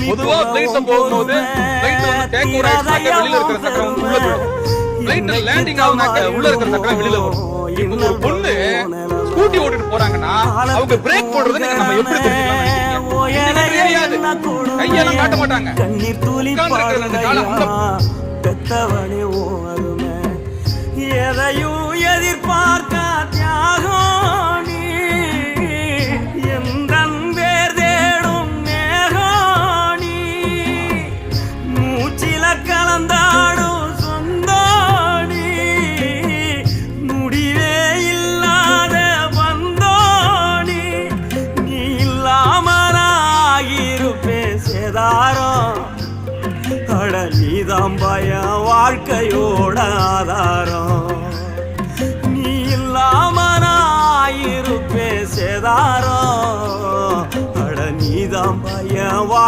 பொதுவா பிளைட்ல போகும்போது பிளைட் வந்து டேக் ஓவர் ஆயிடுச்சுனாக்க வெளியில இருக்கிற சக்கரம் உள்ள போயிடும். பிளைட்ல லேண்டிங் ஆகுனாக்க உள்ள இருக்கிற சக்கரம் வெளியில வரும். இப்போ ஒரு பொண்ணு ஸ்கூட்டி ஓட்டிட்டு போறாங்கன்னா அவங்க பிரேக் போடுறது நம்ம எப்படி தெரிஞ்சுக்கலாம்? தெரியாது. கையெல்லாம் காட்ட மாட்டாங்க. பெத்தவனே ஓருமே எதையும் எதிர்பார்க்க தியாகம் நீ எந்தன் பேர் தேடும் மேகோணி மூச்சில கலந்தாடும் சொந்தோணி முடிவே இல்லாத வந்தோணி நீ இல்லாமலாகிருப்பேன் சேதாரம் அட நீதான் பயம் வாழ்க்கையோட ஆதாரம் நீ இல்லாம நான் இருப்பேன் சேதாரம் அட நீதான் பயம் வாழ்க்கை